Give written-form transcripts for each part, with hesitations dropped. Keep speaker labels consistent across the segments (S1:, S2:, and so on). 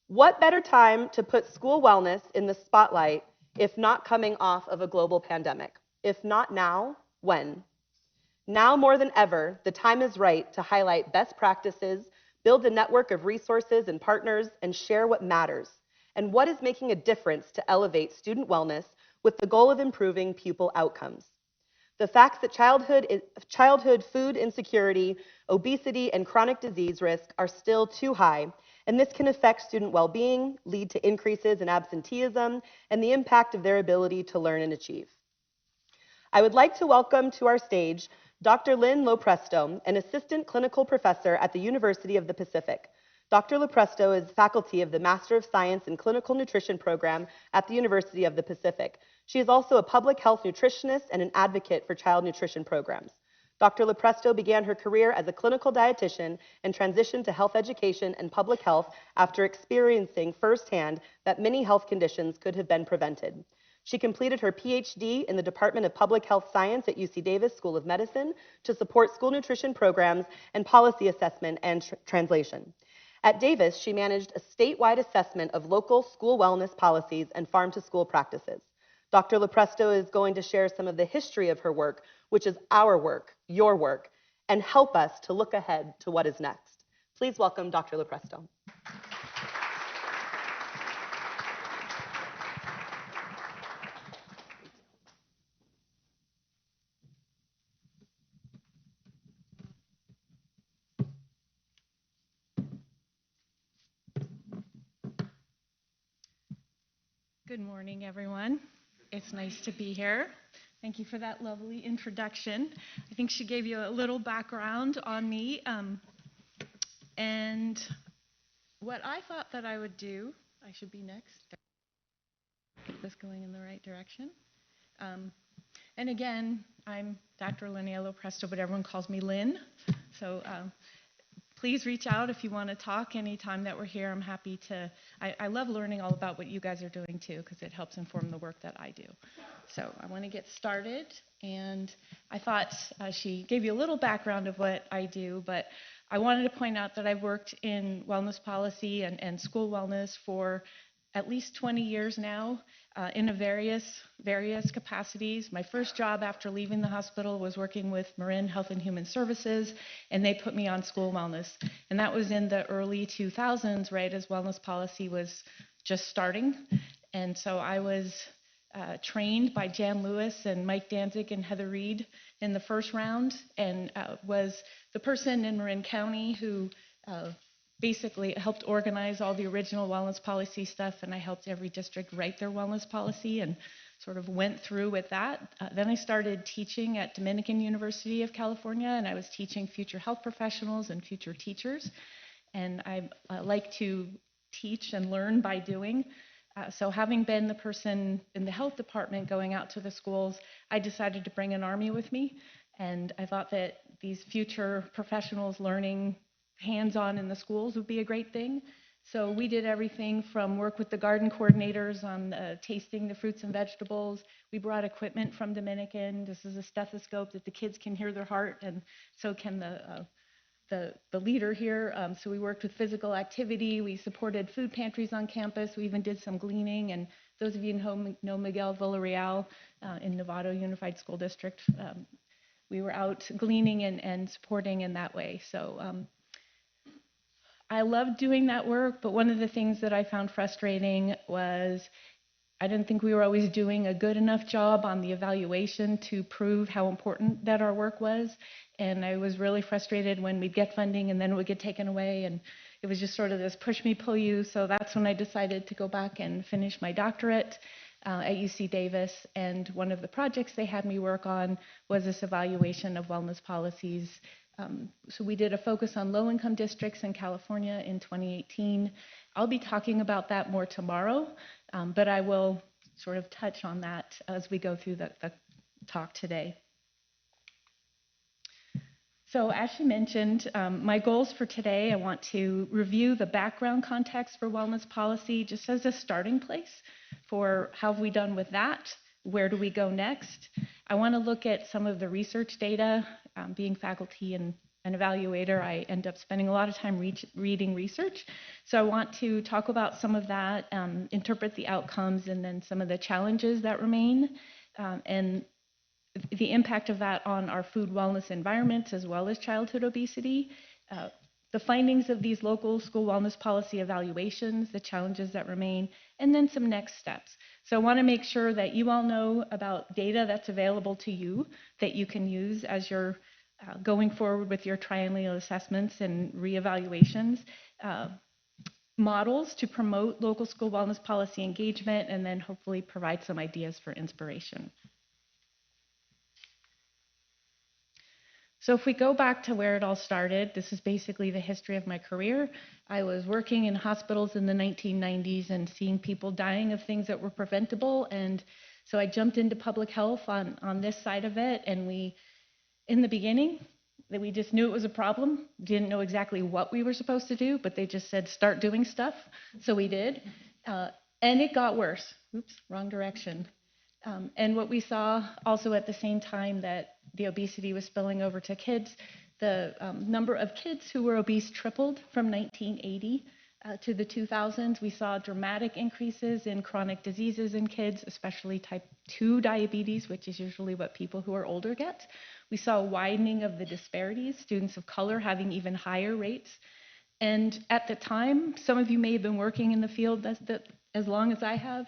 S1: What better time to put school wellness in the spotlight if not coming off of a global pandemic? If not now, when? Now more than ever, the time is right to highlight best practices, build a network of resources and partners, and share what matters and what is making a difference to elevate student wellness with the goal of improving pupil outcomes. The facts that childhood food insecurity, obesity, and chronic disease risk are still too high, and this can affect student well-being, lead to increases in absenteeism, and the impact of their ability to learn and achieve. I would like to welcome to our stage Dr. Lynne LoPresto, an assistant clinical professor at the University of the Pacific. Dr. LoPresto is faculty of the Master of Science in Clinical Nutrition program at the University of the Pacific. She is also a public health nutritionist and an advocate for child nutrition programs. Dr. LoPresto began her career as a clinical dietitian and transitioned to health education and public health after experiencing firsthand that many health conditions could have been prevented. She completed her PhD in the Department of Public Health Science at UC Davis School of Medicine to support school nutrition programs and policy assessment and translation. At Davis, she managed a statewide assessment of local school wellness policies and farm-to-school practices. Dr. LoPresto is going to share some of the history of her work, which is our work, your work, and help us to look ahead to what is next. Please welcome Dr. LoPresto.
S2: Good morning, everyone. It's nice to be here. Thank you for that lovely introduction. I think she gave you a little background on me. And what I thought that I would do, I should be next. Get this going in the right direction. And again, I'm Dr. Lynne LoPresto, but everyone calls me Lynn. So please reach out if you want to talk anytime that we're here. I'm happy to. I love learning all about what you guys are doing too, because it helps inform the work that I do. So I want to get started, and I thought she gave you a little background of what I do, but I wanted to point out that I've worked in wellness policy and school wellness for at least 20 years now in various capacities. My first job after leaving the hospital was working with Marin Health and Human Services, and they put me on school wellness. And that was in the early 2000s, right, as wellness policy was just starting. And so I was trained by Jan Lewis and Mike Danzig and Heather Reed in the first round, and was the person in Marin County who basically helped organize all the original wellness policy stuff, and I helped every district write their wellness policy and sort of went through with that. Then I started teaching at Dominican University of California, and I was teaching future health professionals and future teachers. And I like to teach and learn by doing. So having been the person in the health department going out to the schools, I decided to bring an army with me. And I thought that these future professionals learning hands-on in the schools would be a great thing. So we did everything from work with the garden coordinators on tasting the fruits and vegetables. We brought equipment from Dominican. This is a stethoscope that the kids can hear their heart, and so can the leader here. So we worked with physical activity. We supported food pantries on campus. We even did some gleaning. And those of you who know Miguel Villarreal in Novato Unified School District, we were out gleaning and supporting in that way. So I loved doing that work, but one of the things that I found frustrating was I didn't think we were always doing a good enough job on the evaluation to prove how important that our work was. And I was really frustrated when we'd get funding and then it would get taken away. And it was just sort of this push me, pull you. So that's when I decided to go back and finish my doctorate at UC Davis. And one of the projects they had me work on was this evaluation of wellness policies. So we did a focus on low-income districts in California in 2018. I'll be talking about that more tomorrow, but I will sort of touch on that as we go through the talk today. So as she mentioned, my goals for today, I want to review the background context for wellness policy just as a starting place for how have we done with that, where do we go next. I want to look at some of the research data, being faculty in an evaluator, I end up spending a lot of time reading research. So I want to talk about some of that, interpret the outcomes, and then some of the challenges that remain, and the impact of that on our food wellness environments as well as childhood obesity, the findings of these local school wellness policy evaluations, the challenges that remain, and then some next steps. So I want to make sure that you all know about data that's available to you that you can use as you're going forward with your triennial assessments and reevaluations, models to promote local school wellness policy engagement, and then hopefully provide some ideas for inspiration. So if we go back to where it all started, this is basically the history of my career. I was working in hospitals in the 1990s and seeing people dying of things that were preventable. And so I jumped into public health on this side of it. And in the beginning, we just knew it was a problem. Didn't know exactly what we were supposed to do, but they just said, start doing stuff. So we did. And it got worse. Oops, wrong direction. And what we saw also at the same time that the obesity was spilling over to kids, the number of kids who were obese tripled from 1980 to the 2000s. We saw dramatic increases in chronic diseases in kids, especially type 2 diabetes, which is usually what people who are older get. We saw a widening of the disparities, students of color having even higher rates. And at the time, some of you may have been working in the field as long as I have.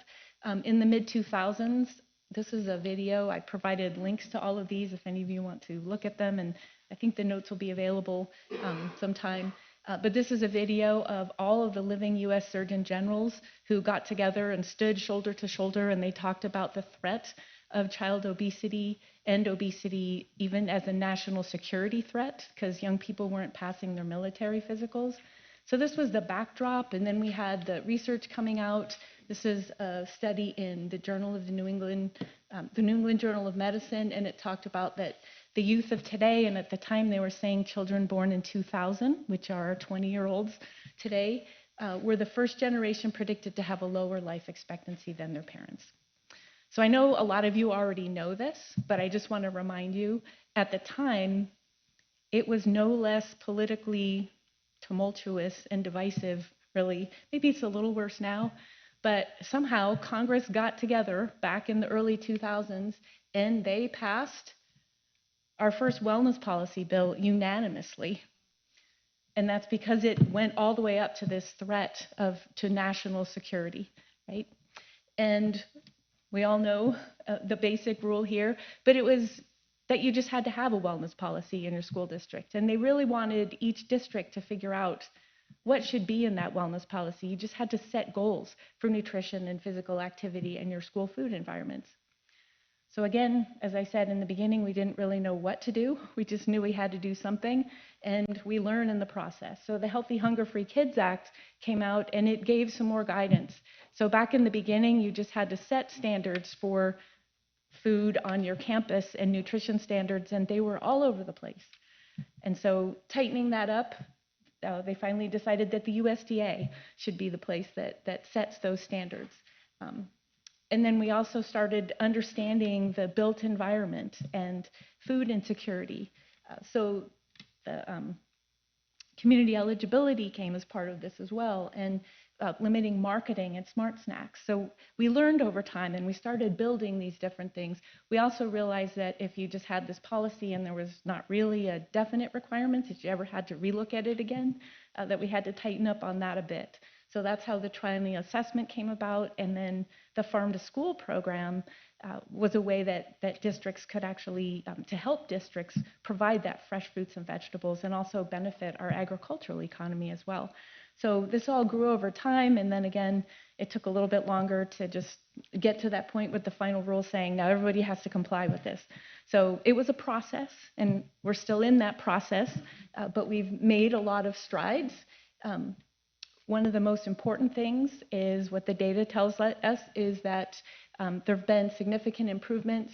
S2: In the mid-2000s, this is a video. I provided links to all of these if any of you want to look at them, and I think the notes will be available sometime. But this is a video of all of the living US Surgeon Generals who got together and stood shoulder to shoulder, and they talked about the threat of child obesity and obesity even as a national security threat, because young people weren't passing their military physicals. So this was the backdrop, and then we had the research coming out. This is a study in the Journal of the New England Journal of Medicine, and it talked about that the youth of today, and at the time they were saying children born in 2000, which are 20-year-olds today, were the first generation predicted to have a lower life expectancy than their parents. So I know a lot of you already know this, but I just want to remind you, at the time, it was no less politically tumultuous and divisive, really. Maybe it's a little worse now, but somehow Congress got together back in the early 2000s and they passed our first wellness policy bill unanimously. And that's because it went all the way up to this threat to national security, right? And we all know the basic rule here, but it was that you just had to have a wellness policy in your school district. And they really wanted each district to figure out what should be in that wellness policy. You just had to set goals for nutrition and physical activity in your school food environments. So again, as I said in the beginning, we didn't really know what to do. We just knew we had to do something, and we learn in the process. So the Healthy Hunger Free Kids Act came out, and it gave some more guidance. So back in the beginning, you just had to set standards for food on your campus and nutrition standards, and they were all over the place. And so tightening that up, they finally decided that the USDA should be the place that sets those standards. And then we also started understanding the built environment and food insecurity. So the community eligibility came as part of this as well, and limiting marketing and smart snacks. So we learned over time, and we started building these different things. We also realized that if you just had this policy and there was not really a definite requirement, if you ever had to relook at it again, that we had to tighten up on that a bit. So that's how the triennial assessment came about, and then the Farm to School program was a way that districts could actually, to help districts provide that fresh fruits and vegetables and also benefit our agricultural economy as well. So this all grew over time, and then again, it took a little bit longer to just get to that point with the final rule saying now everybody has to comply with this. So it was a process, and we're still in that process, but we've made a lot of strides. One of the most important things is what the data tells us is that there have been significant improvements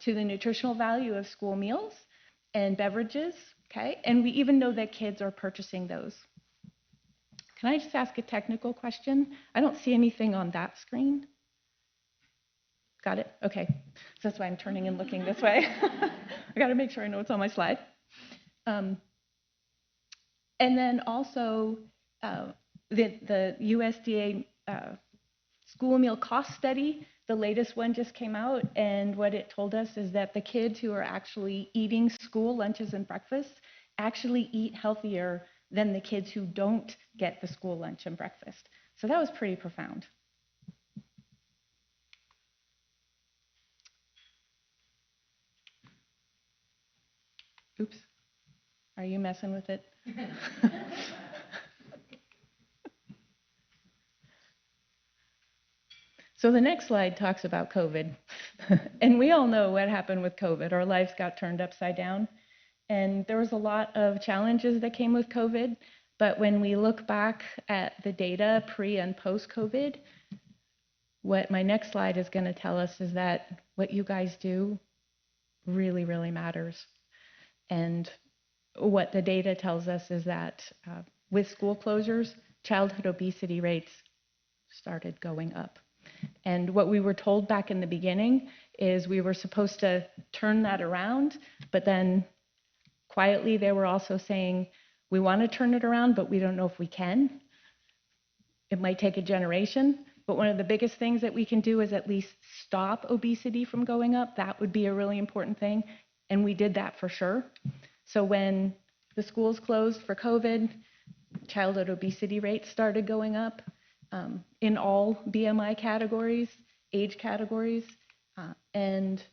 S2: to the nutritional value of school meals and beverages, okay? And we even know that kids are purchasing those. Can I just ask a technical question? I don't see anything on that screen. Got it? Okay. So that's why I'm turning and looking this way. I got to make sure I know what's on my slide. And then also the USDA school meal cost study, the latest one just came out, and what it told us is that the kids who are actually eating school lunches and breakfasts actually eat healthier than the kids who don't get the school lunch and breakfast. So that was pretty profound. Oops. Are you messing with it? So the next slide talks about COVID. And we all know what happened with COVID. Our lives got turned upside down. And there was a lot of challenges that came with COVID. But when we look back at the data pre and post COVID, what my next slide is going to tell us is that what you guys do really, really matters. And what the data tells us is that with school closures, childhood obesity rates started going up. And what we were told back in the beginning is we were supposed to turn that around, but then quietly they were also saying, we want to turn it around, but we don't know if we can. It might take a generation, but one of the biggest things that we can do is at least stop obesity from going up. That would be a really important thing, and we did that for sure. So when the schools closed for COVID, childhood obesity rates started going up. In all BMI categories, age categories. And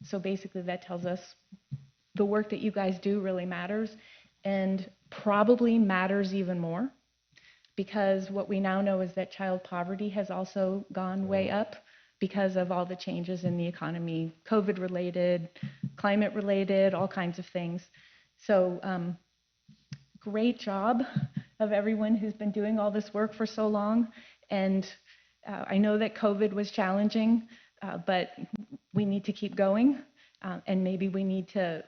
S2: so basically that tells us the work that you guys do really matters, and probably matters even more, because what we now know is that child poverty has also gone way up because of all the changes in the economy, COVID related, climate related, all kinds of things. So great job of everyone who's been doing all this work for so long. And I know that COVID was challenging, but we need to keep going. And maybe we need to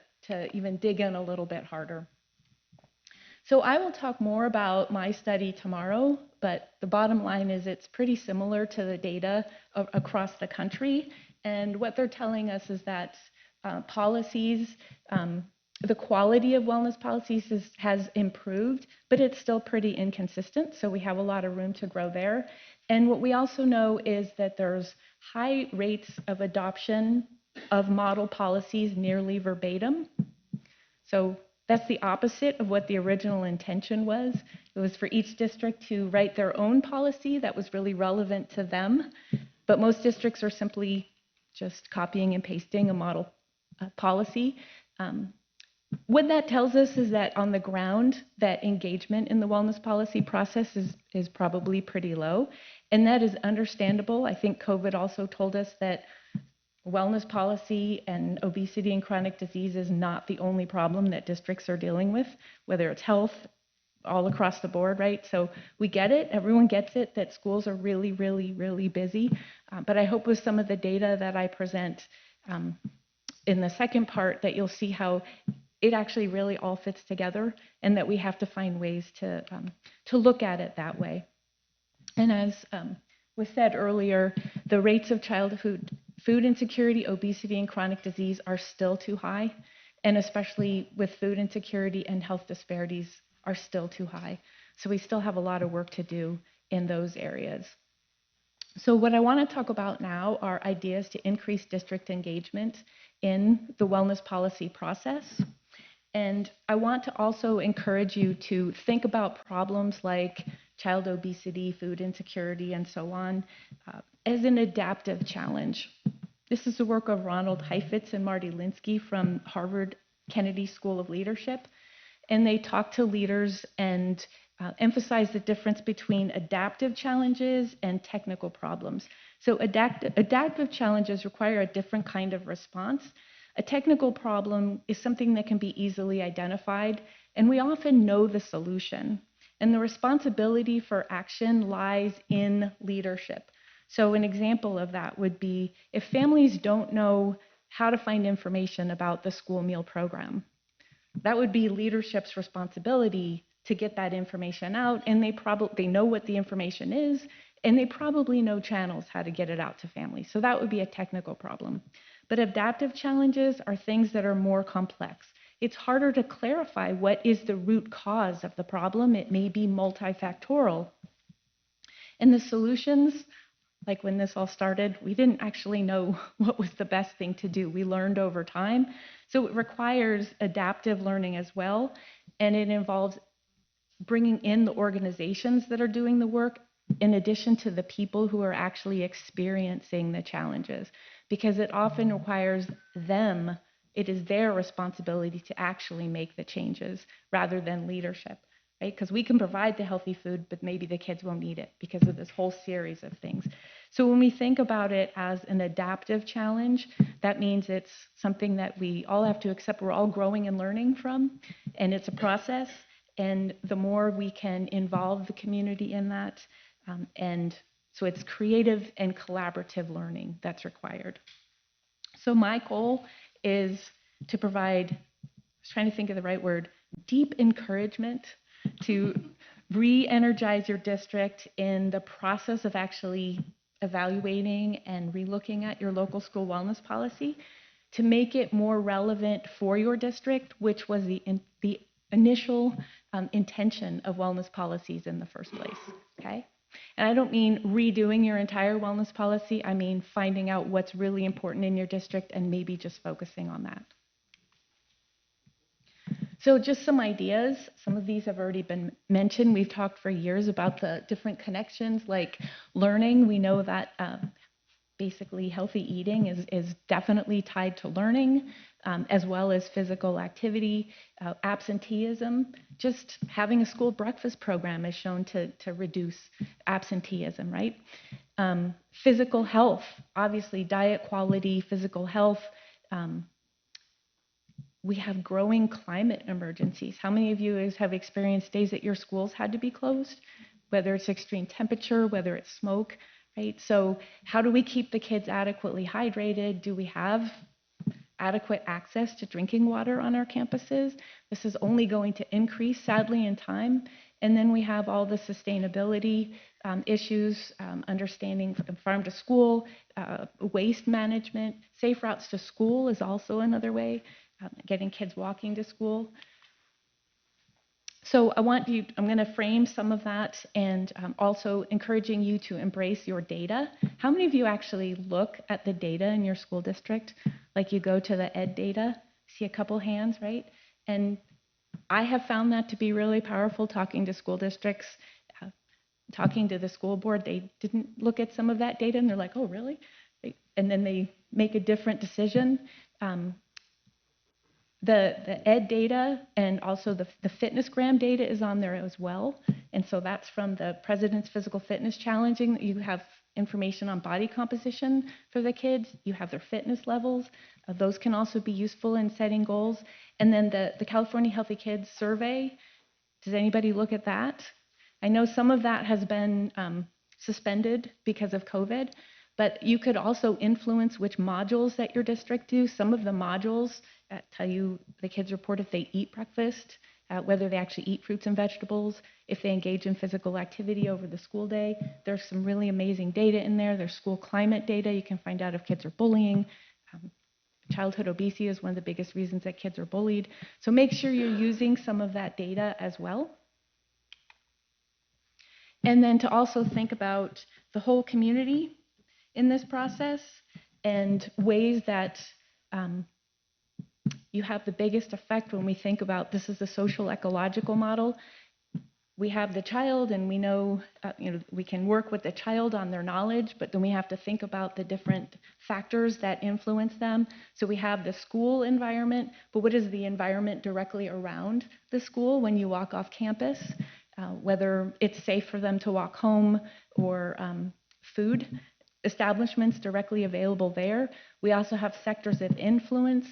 S2: even dig in a little bit harder. So I will talk more about my study tomorrow, but the bottom line is it's pretty similar to the data across the country. And what they're telling us is that policies, the quality of wellness policies has improved, but it's still pretty inconsistent. So we have a lot of room to grow there. And what we also know is that there's high rates of adoption of model policies nearly verbatim. So that's the opposite of what the original intention was. It was for each district to write their own policy that was really relevant to them. But most districts are simply just copying and pasting a model policy. What that tells us is that on the ground, that engagement in the wellness policy process is probably pretty low, and that is understandable. I think COVID also told us that wellness policy and obesity and chronic disease is not the only problem that districts are dealing with, whether it's health, all across the board, right? So we get it, everyone gets it, that schools are really, really, really busy. But I hope with some of the data that I present in the second part that you'll see how it actually really all fits together, and that we have to find ways to look at it that way. And as was said earlier, the rates of childhood food insecurity, obesity, and chronic disease are still too high, and especially with food insecurity and health disparities are still too high. So we still have a lot of work to do in those areas. So what I want to talk about now are ideas to increase district engagement in the wellness policy process. And I want to also encourage you to think about problems like child obesity, food insecurity, and so on, as an adaptive challenge. This is the work of Ronald Heifetz and Marty Linsky from Harvard Kennedy School of Leadership. And they talk to leaders and emphasize the difference between adaptive challenges and technical problems. So adaptive challenges require a different kind of response. A technical problem is something that can be easily identified, and we often know the solution. And the responsibility for action lies in leadership. So an example of that would be if families don't know how to find information about the school meal program, that would be leadership's responsibility to get that information out, and they know what the information is, and they probably know channels how to get it out to families. So that would be a technical problem. But adaptive challenges are things that are more complex. it's harder to clarify what is the root cause of the problem. It may be multifactorial. And the solutions, like when this all started, we didn't actually know what was the best thing to do. We learned over time. So it requires adaptive learning as well. And it involves bringing in the organizations that are doing the work in addition to the people who are actually experiencing the challenges, because it often requires them, it is their responsibility to actually make the changes rather than leadership, right? Because we can provide the healthy food, but maybe the kids won't eat it because of this whole series of things. So when we think about it as an adaptive challenge, that means it's something that we all have to accept we're all growing and learning from, and it's a process. And the more we can involve the community in that, and so it's creative and collaborative learning that's required. So my goal is to provide, I was trying to think of the right word, deep encouragement to re-energize your district in the process of actually evaluating and relooking at your local school wellness policy to make it more relevant for your district, which was the initial intention of wellness policies in the first place, okay? And I don't mean redoing your entire wellness policy, I mean finding out what's really important in your district and maybe just focusing on that. So just some ideas. Some of these have already been mentioned. We've talked for years about the different connections like learning. We know that basically healthy eating is definitely tied to learning, as well as physical activity, absenteeism. Just having a school breakfast program is shown to reduce absenteeism, right? Physical health, obviously diet quality, physical health. We have growing climate emergencies. How many of you have experienced days that your schools had to be closed, whether it's extreme temperature, whether it's smoke, right? So how do we keep the kids adequately hydrated? Do we have adequate access to drinking water on our campuses? This is only going to increase, sadly, in time. And then we have all the sustainability issues, understanding farm to school, waste management. Safe routes to school is also another way, getting kids walking to school. So I'm going to frame some of that and also encouraging you to embrace your data. How many of you actually look at the data in your school district? Like you go to the ed data, see a couple hands, right? And I have found that to be really powerful talking to school districts, talking to the school board. They didn't look at some of that data and they're like, oh, really? And then they make a different decision. The ed data and also the fitnessgram data is on there as well. And so that's from the President's Physical Fitness Challenging. You have information on body composition for the kids. You have their fitness levels. Those can also be useful in setting goals. And then the California Healthy Kids Survey. Does anybody look at that? I know some of that has been suspended because of COVID, but you could also influence which modules that your district do. Some of the modules tell you the kids report if they eat breakfast, whether they actually eat fruits and vegetables, if they engage in physical activity over the school day. There's some really amazing data in there. There's school climate data. You can find out if kids are bullying. Childhood obesity is one of the biggest reasons that kids are bullied. So make sure you're using some of that data as well. And then to also think about the whole community in this process and ways that you have the biggest effect when we think about this is the social ecological model. We have the child and we know, we can work with the child on their knowledge, but then we have to think about the different factors that influence them. So we have the school environment, but what is the environment directly around the school when you walk off campus? Whether it's safe for them to walk home or food establishments directly available there. We also have sectors of influence,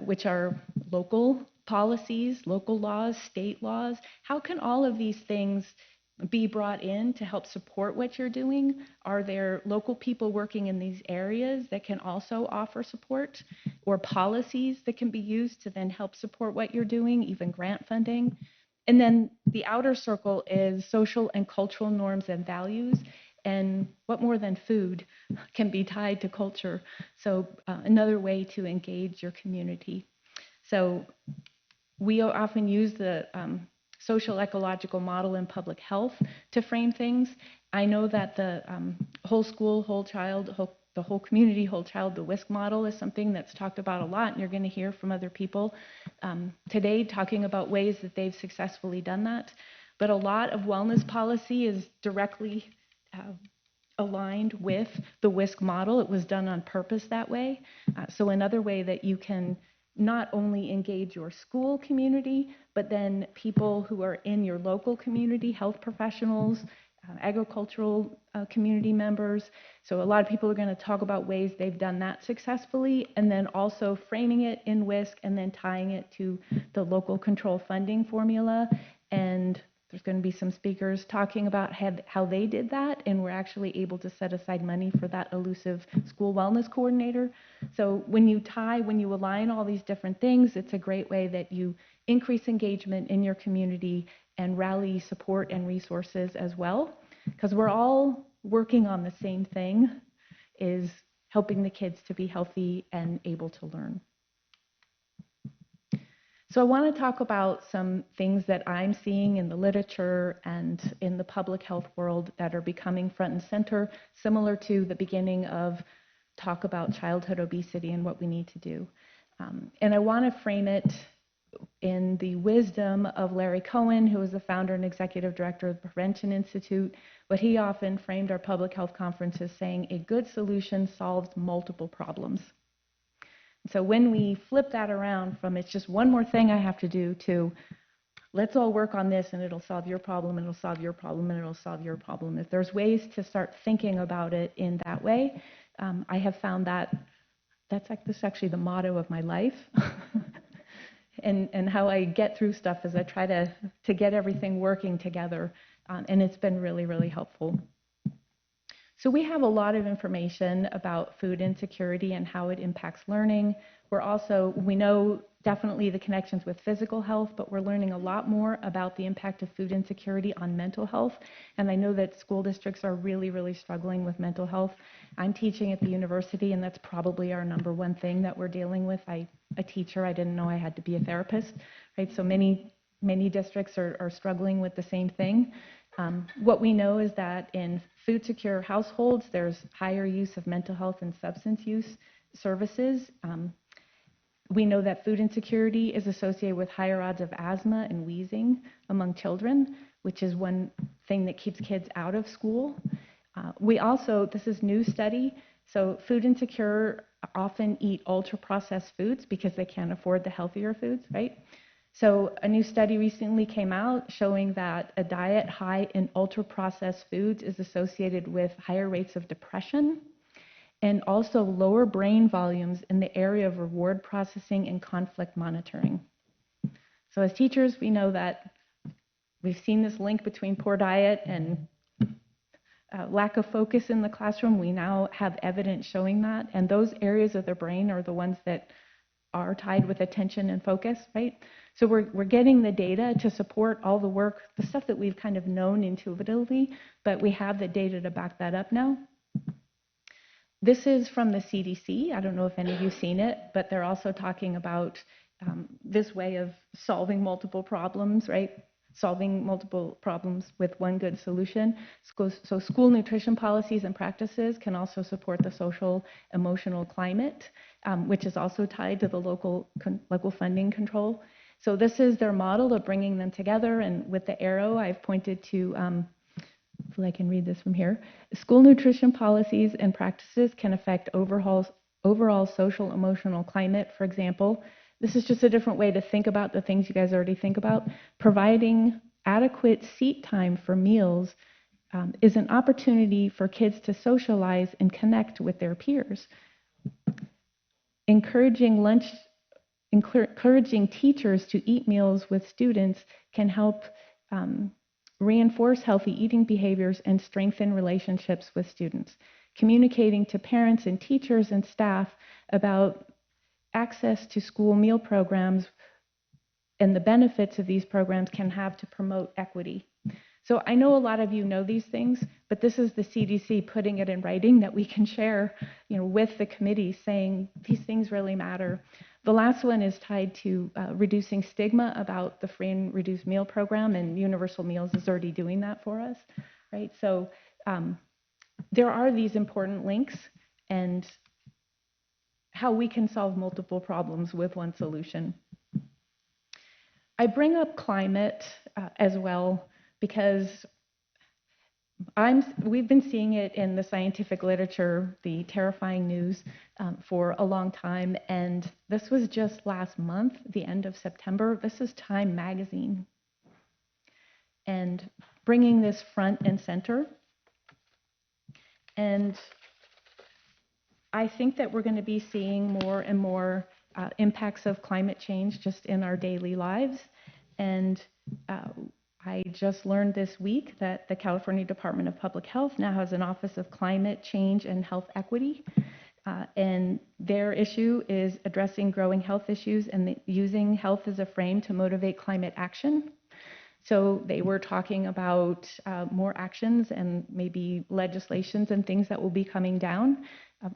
S2: which are local policies, local laws, state laws. How can all of these things be brought in to help support what you're doing? Are there local people working in these areas that can also offer support, or policies that can be used to then help support what you're doing, even grant funding? And then the outer circle is social and cultural norms and values. And what more than food can be tied to culture? So another way to engage your community. So we often use the social ecological model in public health to frame things. I know that the whole school, whole child, the whole community, whole child, the WISC model is something that's talked about a lot, and you're going to hear from other people today talking about ways that they've successfully done that. But a lot of wellness policy is directly aligned with the WISC model. It was done on purpose that way. So another way that you can not only engage your school community, but then people who are in your local community, health professionals, agricultural community members. So a lot of people are going to talk about ways they've done that successfully, and then also framing it in WISC and then tying it to the local control funding formula. And there's going to be some speakers talking about how they did that, and we're actually able to set aside money for that elusive school wellness coordinator. So when you align all these different things, it's a great way that you increase engagement in your community and rally support and resources as well, because we're all working on the same thing, is helping the kids to be healthy and able to learn. So I want to talk about some things that I'm seeing in the literature and in the public health world that are becoming front and center, similar to the beginning of talk about childhood obesity and what we need to do. And I want to frame it in the wisdom of Larry Cohen, who is the founder and executive director of the Prevention Institute. But he often framed our public health conferences saying a good solution solves multiple problems. So when we flip that around from it's just one more thing I have to do to let's all work on this and it'll solve your problem and it'll solve your problem and it'll solve your problem. If there's ways to start thinking about it in that way, I have found that this is actually the motto of my life. and how I get through stuff is I try to get everything working together. And it's been really, really helpful. So we have a lot of information about food insecurity and how it impacts learning. We know definitely the connections with physical health, but we're learning a lot more about the impact of food insecurity on mental health. And I know that school districts are really, really struggling with mental health. I'm teaching at the university, and that's probably our number one thing that we're dealing with. I'm a teacher. I didn't know I had to be a therapist, right? So many districts are struggling with the same thing. What we know is that in food secure households, there's higher use of mental health and substance use services. We know that food insecurity is associated with higher odds of asthma and wheezing among children, which is one thing that keeps kids out of school. This is new study, so food insecure often eat ultra-processed foods because they can't afford the healthier foods, right? So a new study recently came out showing that a diet high in ultra-processed foods is associated with higher rates of depression and also lower brain volumes in the area of reward processing and conflict monitoring. So as teachers, we know that we've seen this link between poor diet and lack of focus in the classroom. We now have evidence showing that, and those areas of the brain are the ones that are tied with attention and focus, right? So we're getting the data to support all the work, the stuff that we've kind of known intuitively, but we have the data to back that up now. This is from the CDC. I don't know if any of you've seen it, but they're also talking about this way of solving multiple problems, right? Solving multiple problems with one good solution. So school nutrition policies and practices can also support the social emotional climate, which is also tied to the local funding control. So this is their model of bringing them together, and with the arrow, I've pointed to, hopefully I can read this from here. School nutrition policies and practices can affect overall social emotional climate. For example, this is just a different way to think about the things you guys already think about. Providing adequate seat time for meals is an opportunity for kids to socialize and connect with their peers. Encouraging teachers to eat meals with students can help reinforce healthy eating behaviors and strengthen relationships with students. Communicating to parents and teachers and staff about access to school meal programs and the benefits of these programs can have to promote equity. So I know a lot of you know these things, but this is the CDC putting it in writing that we can share, with the committee, saying these things really matter. The last one is tied to reducing stigma about the free and reduced meal program, and Universal Meals is already doing that for us, right? So there are these important links and how we can solve multiple problems with one solution. I bring up climate as well because we've been seeing it in the scientific literature, the terrifying news, for a long time. And this was just last month, the end of September. This is Time magazine. And bringing this front and center. And I think that we're going to be seeing more and more impacts of climate change just in our daily lives. And I just learned this week that the California Department of Public Health now has an Office of Climate Change and Health Equity. And their issue is addressing growing health issues and using health as a frame to motivate climate action. So they were talking about more actions and maybe legislations and things that will be coming down.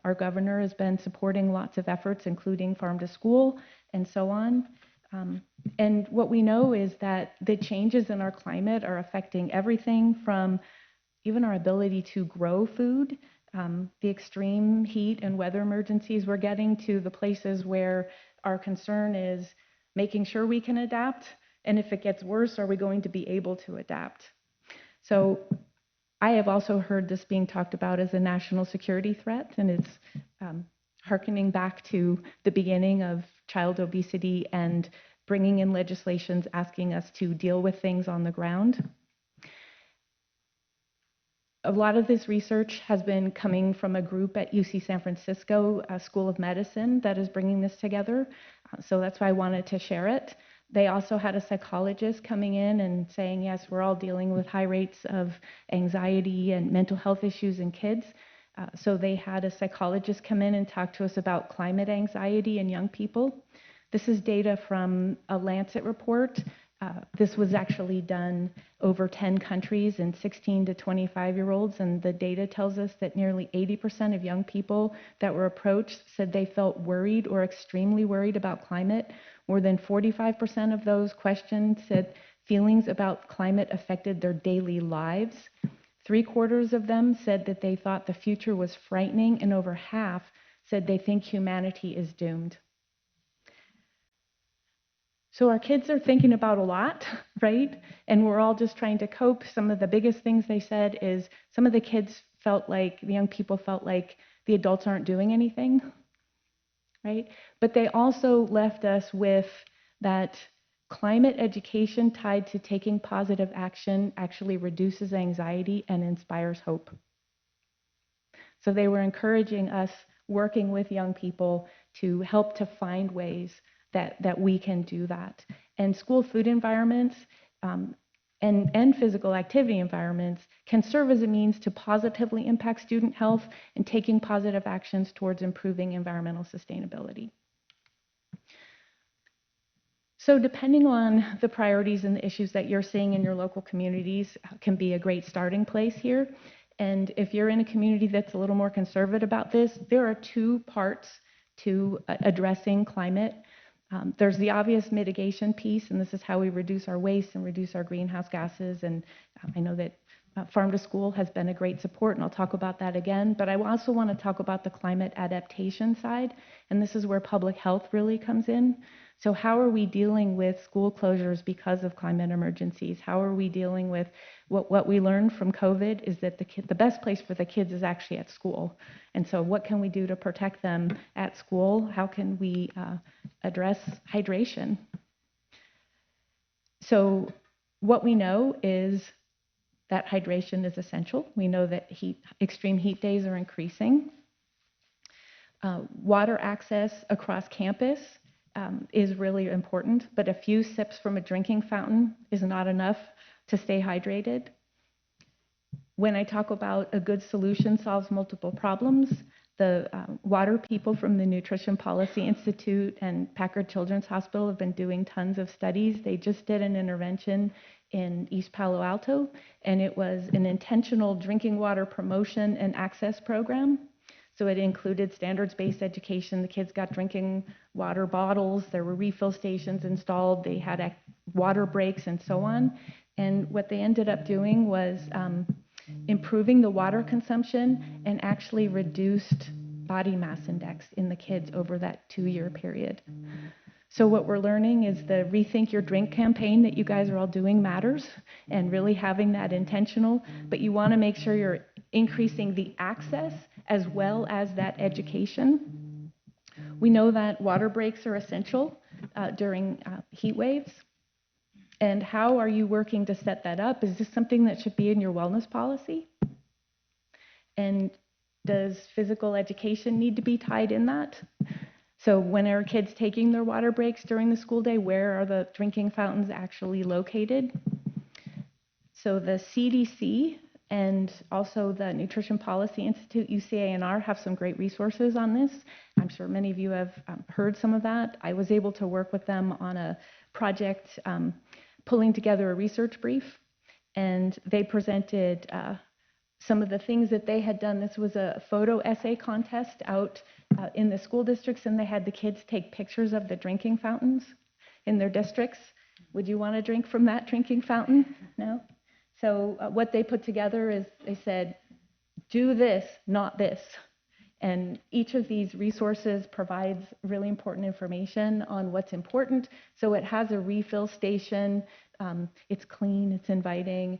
S2: Our governor has been supporting lots of efforts, including farm to school and so on. And what we know is that the changes in our climate are affecting everything from even our ability to grow food, the extreme heat and weather emergencies we're getting, to the places where our concern is making sure we can adapt. And if it gets worse, are we going to be able to adapt? So I have also heard this being talked about as a national security threat, and it's hearkening back to the beginning of child obesity and bringing in legislations asking us to deal with things on the ground. A lot of this research has been coming from a group at UC San Francisco School of Medicine that is bringing this together. So that's why I wanted to share it. They also had a psychologist coming in and saying, yes, we're all dealing with high rates of anxiety and mental health issues in kids. So they had a psychologist come in and talk to us about climate anxiety in young people. This is data from a Lancet report. This was actually done over 10 countries in 16 to 25-year-olds, and the data tells us that nearly 80% of young people that were approached said they felt worried or extremely worried about climate. More than 45% of those questioned said feelings about climate affected their daily lives. 3/4 of them said that they thought the future was frightening, and over half said they think humanity is doomed. So our kids are thinking about a lot, right? And we're all just trying to cope. Some of the biggest things they said is some of the kids felt like, the young people felt like the adults aren't doing anything, right? But they also left us with that climate education tied to taking positive action actually reduces anxiety and inspires hope. So they were encouraging us working with young people to help to find ways that we can do that. And school food environments and physical activity environments can serve as a means to positively impact student health and taking positive actions towards improving environmental sustainability. So depending on the priorities and the issues that you're seeing in your local communities can be a great starting place here. And if you're in a community that's a little more conservative about this, there are two parts to addressing climate. There's the obvious mitigation piece, and this is how we reduce our waste and reduce our greenhouse gases. And I know that Farm to School has been a great support, and I'll talk about that again. But I also want to talk about the climate adaptation side, and this is where public health really comes in. So how are we dealing with school closures because of climate emergencies? How are we dealing with what we learned from COVID is that the best place for the kids is actually at school. And so what can we do to protect them at school? How can we address hydration? So what we know is that hydration is essential. We know that extreme heat days are increasing. Water access across campus is really important, but a few sips from a drinking fountain is not enough to stay hydrated. When I talk about a good solution solves multiple problems, the water people from the Nutrition Policy Institute and Packard Children's Hospital have been doing tons of studies. They just did an intervention in East Palo Alto, and it was an intentional drinking water promotion and access program. So it included standards-based education. The kids got drinking water bottles. There were refill stations installed. They had water breaks and so on. And what they ended up doing was improving the water consumption and actually reduced body mass index in the kids over that 2-year period. So what we're learning is the Rethink Your Drink campaign that you guys are all doing matters, and really having that intentional, but you want to make sure you're increasing the access as well as that education. We know that water breaks are essential during heat waves. And how are you working to set that up? Is this something that should be in your wellness policy? And does physical education need to be tied in that? So when are kids taking their water breaks during the school day? Where are the drinking fountains actually located? So the CDC and also the Nutrition Policy Institute, UCANR, have some great resources on this. I'm sure many of you have heard some of that. I was able to work with them on a project pulling together a research brief, and they presented some of the things that they had done. This was a photo essay contest out in the school districts, and they had the kids take pictures of the drinking fountains in their districts. Would you want to drink from that drinking fountain? No? So what they put together is they said, do this, not this. And each of these resources provides really important information on what's important. So it has a refill station. It's clean, it's inviting.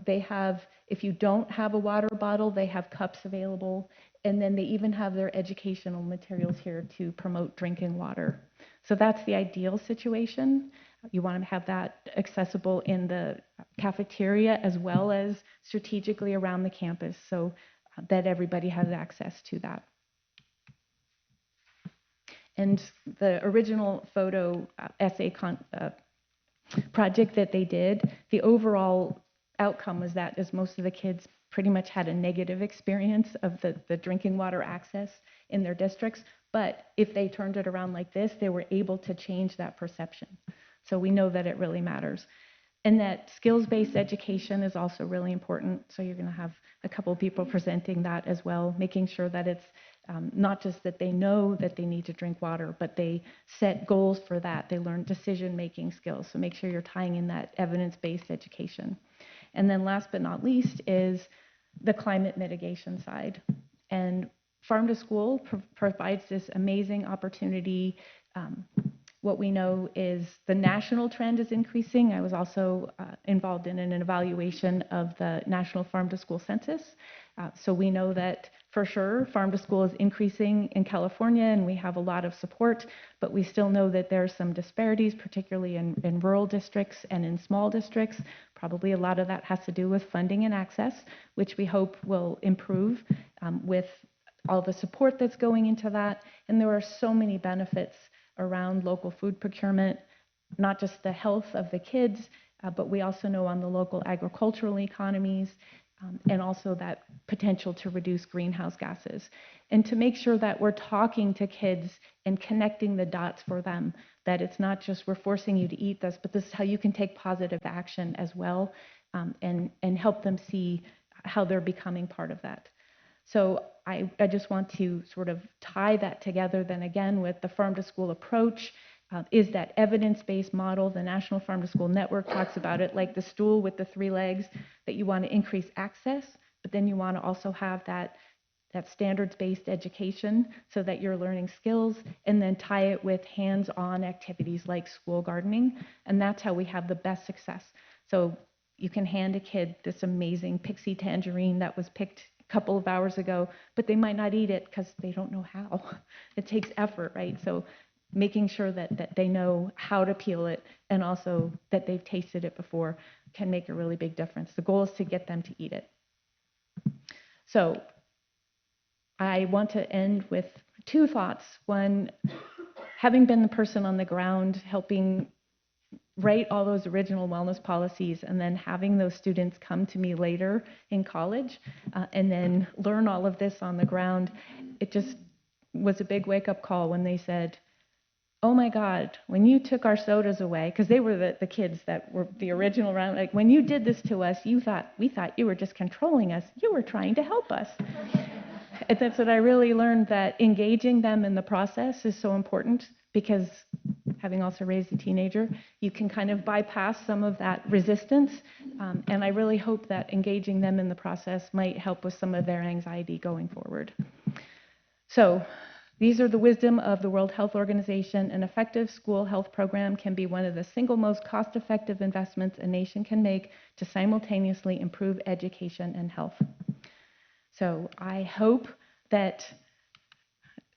S2: They have, if you don't have a water bottle, they have cups available. And then they even have their educational materials here to promote drinking water. So that's the ideal situation. You want to have that accessible in the cafeteria as well as strategically around the campus, so that everybody has access to that. And the original photo essay project that they did, the overall outcome was that as most of the kids pretty much had a negative experience of the drinking water access in their districts. But if they turned it around like this, they were able to change that perception. So we know that it really matters. And that skills-based education is also really important. So you're going to have a couple of people presenting that as well, making sure that it's not just that they know that they need to drink water, but they set goals for that. They learn decision-making skills. So make sure you're tying in that evidence-based education. And then last but not least is the climate mitigation side. And Farm to School provides this amazing opportunity. What we know is the national trend is increasing. I was also involved in an evaluation of the National Farm to School Census. So we know that for sure Farm to School is increasing in California, and we have a lot of support, but we still know that there are some disparities, particularly in rural districts and in small districts. Probably a lot of that has to do with funding and access, which we hope will improve with all the support that's going into that. And there are so many benefits around local food procurement, not just the health of the kids, but we also know on the local agricultural economies, and also that potential to reduce greenhouse gases. And to make sure that we're talking to kids and connecting the dots for them, that it's not just we're forcing you to eat this, but this is how you can take positive action as well, and help them see how they're becoming part of that. So I just want to sort of tie that together then again with the farm to school approach. Is that evidence-based model. The National Farm to School Network talks about it like the stool with the 3 legs, that you want to increase access, but then you want to also have that standards-based education so that you're learning skills, and then tie it with hands-on activities like school gardening. And that's how we have the best success. So you can hand a kid this amazing pixie tangerine that was picked a couple of hours ago, but they might not eat it because they don't know how. It takes effort, right? So making sure that they know how to peel it, and also that they've tasted it before, can make a really big difference. The goal is to get them to eat it. So I want to end with 2 thoughts. One, having been the person on the ground helping write all those original wellness policies, and then having those students come to me later in college and then learn all of this on the ground, it just was a big wake-up call when they said, oh my God, when you took our sodas away, because they were the kids that were the original round, like when you did this to us, we thought you were just controlling us. You were trying to help us. And that's what I really learned, that engaging them in the process is so important, because having also raised a teenager, you can kind of bypass some of that resistance. And I really hope that engaging them in the process might help with some of their anxiety going forward. So these are the wisdom of the World Health Organization. An effective school health program can be one of the single most cost-effective investments a nation can make to simultaneously improve education and health. So I hope that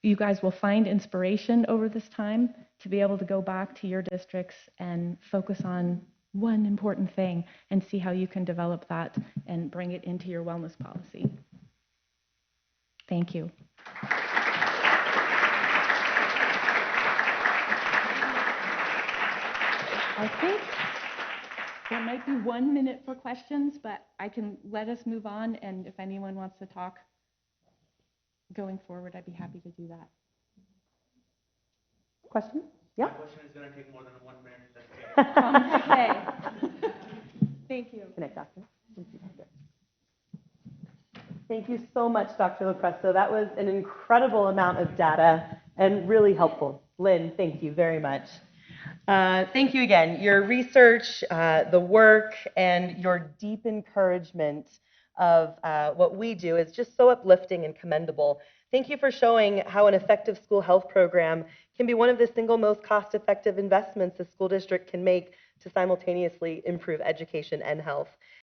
S2: you guys will find inspiration over this time to be able to go back to your districts and focus on one important thing and see how you can develop that and bring it into your wellness policy. Thank you. I think there might be 1 minute for questions, but I can let us move on, and if anyone wants to talk going forward, I'd be happy to do that.
S1: Question? Yeah.
S3: My question is going to take more than 1 minute.
S2: Okay. Thank you.
S1: Connect, Doctor. Thank you so much, Dr. LoPresto. That was an incredible amount of data and really helpful. Lynn, thank you very much. Thank you again. Your research, the work, and your deep encouragement of what we do is just so uplifting and commendable. Thank you for showing how an effective school health program can be one of the single most cost-effective investments a school district can make to simultaneously improve education and health.